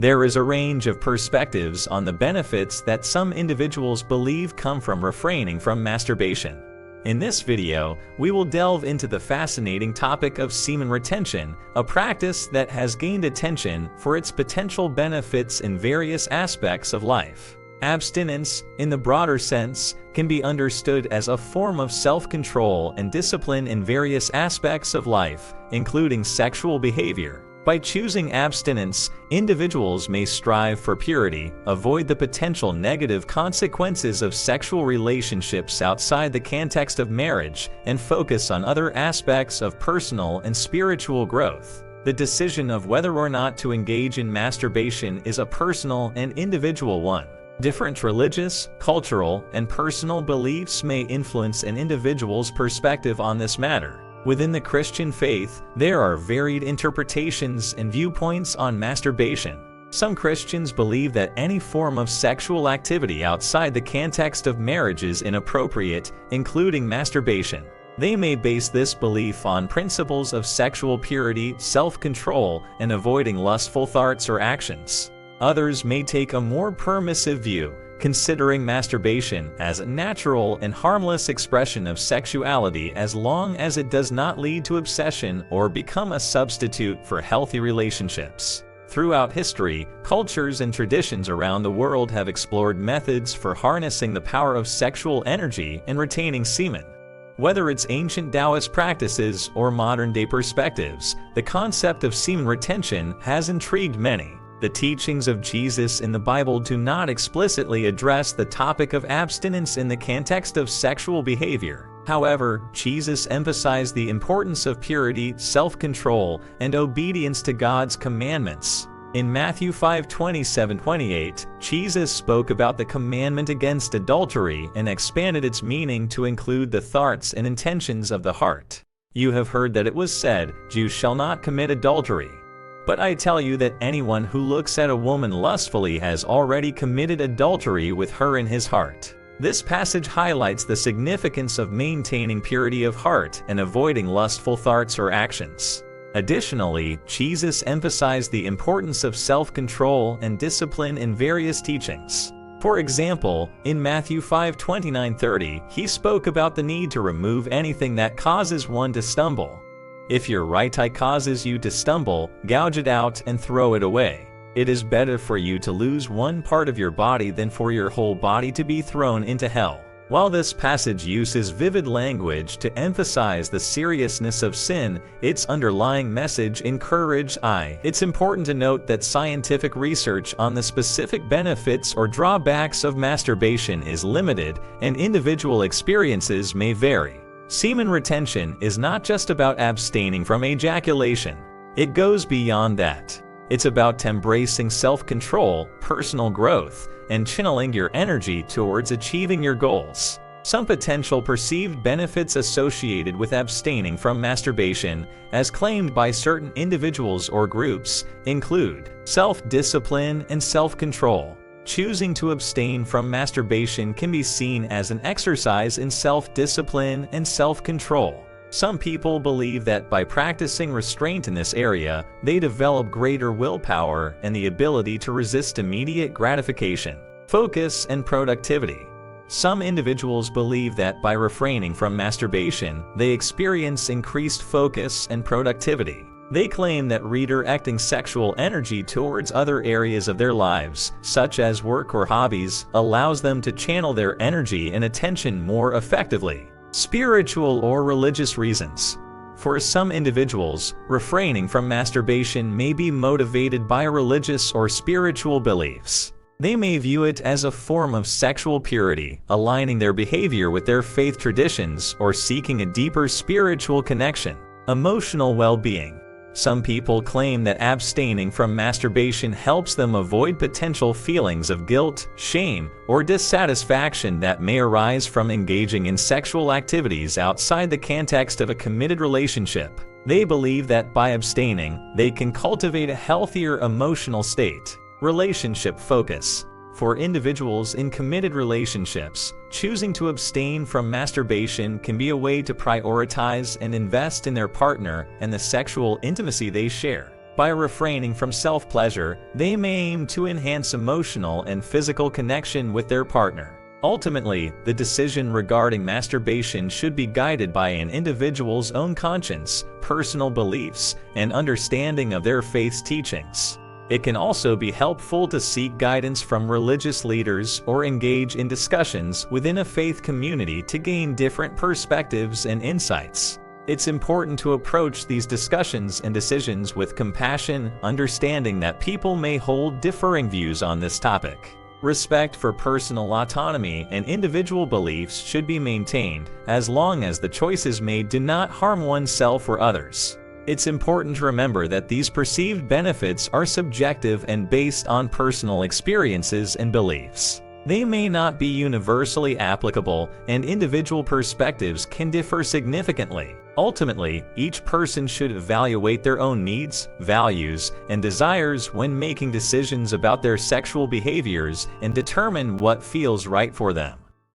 There is a range of perspectives on the benefits that some individuals believe come from refraining from masturbation. In this video, we will delve into the fascinating topic of semen retention, a practice that has gained attention for its potential benefits in various aspects of life. Abstinence, in the broader sense, can be understood as a form of self-control and discipline in various aspects of life, including sexual behavior. By choosing abstinence, individuals may strive for purity, avoid the potential negative consequences of sexual relationships outside the context of marriage, and focus on other aspects of personal and spiritual growth. The decision of whether or not to engage in masturbation is a personal and individual one. Different religious, cultural, and personal beliefs may influence an individual's perspective on this matter. Within the Christian faith, there are varied interpretations and viewpoints on masturbation. Some Christians believe that any form of sexual activity outside the context of marriage is inappropriate, including masturbation. They may base this belief on principles of sexual purity, self-control, and avoiding lustful thoughts or actions. Others may take a more permissive view, considering masturbation as a natural and harmless expression of sexuality as long as it does not lead to obsession or become a substitute for healthy relationships. Throughout history, cultures and traditions around the world have explored methods for harnessing the power of sexual energy and retaining semen. Whether it's ancient Taoist practices or modern-day perspectives, the concept of semen retention has intrigued many. The teachings of Jesus in the Bible do not explicitly address the topic of abstinence in the context of sexual behavior. However, Jesus emphasized the importance of purity, self-control, and obedience to God's commandments. In Matthew 5:27-28, Jesus spoke about the commandment against adultery and expanded its meaning to include the thoughts and intentions of the heart. "You have heard that it was said, 'You shall not commit adultery.' But I tell you that anyone who looks at a woman lustfully has already committed adultery with her in his heart." This passage highlights the significance of maintaining purity of heart and avoiding lustful thoughts or actions. Additionally, Jesus emphasized the importance of self-control and discipline in various teachings. For example, in Matthew 5:29-30, he spoke about the need to remove anything that causes one to stumble. "If your right eye causes you to stumble, gouge it out and throw it away. It is better for you to lose one part of your body than for your whole body to be thrown into hell." While this passage uses vivid language to emphasize the seriousness of sin, its underlying message encourages It's important to note that scientific research on the specific benefits or drawbacks of masturbation is limited, and individual experiences may vary. Semen retention is not just about abstaining from ejaculation. It goes beyond that. It's about embracing self-control, personal growth, and channeling your energy towards achieving your goals. Some potential perceived benefits associated with abstaining from masturbation, as claimed by certain individuals or groups, include self-discipline and self-control. Choosing to abstain from masturbation can be seen as an exercise in self-discipline and self-control. Some people believe that by practicing restraint in this area, they develop greater willpower and the ability to resist immediate gratification, focus, and productivity. Some individuals believe that by refraining from masturbation, they experience increased focus and productivity. They claim that redirecting sexual energy towards other areas of their lives, such as work or hobbies, allows them to channel their energy and attention more effectively. Spiritual or religious reasons. For some individuals, refraining from masturbation may be motivated by religious or spiritual beliefs. They may view it as a form of sexual purity, aligning their behavior with their faith traditions, or seeking a deeper spiritual connection. Emotional well-being. Some people claim that abstaining from masturbation helps them avoid potential feelings of guilt, shame, or dissatisfaction that may arise from engaging in sexual activities outside the context of a committed relationship. They believe that by abstaining, they can cultivate a healthier emotional state. Relationship focus. For individuals in committed relationships, choosing to abstain from masturbation can be a way to prioritize and invest in their partner and the sexual intimacy they share. By refraining from self-pleasure, they may aim to enhance emotional and physical connection with their partner. Ultimately, the decision regarding masturbation should be guided by an individual's own conscience, personal beliefs, and understanding of their faith's teachings. It can also be helpful to seek guidance from religious leaders or engage in discussions within a faith community to gain different perspectives and insights. It's important to approach these discussions and decisions with compassion, understanding that people may hold differing views on this topic. Respect for personal autonomy and individual beliefs should be maintained, as long as the choices made do not harm oneself or others. It's important to remember that these perceived benefits are subjective and based on personal experiences and beliefs. They may not be universally applicable, and individual perspectives can differ significantly. Ultimately, each person should evaluate their own needs, values, and desires when making decisions about their sexual behaviors and determine what feels right for them.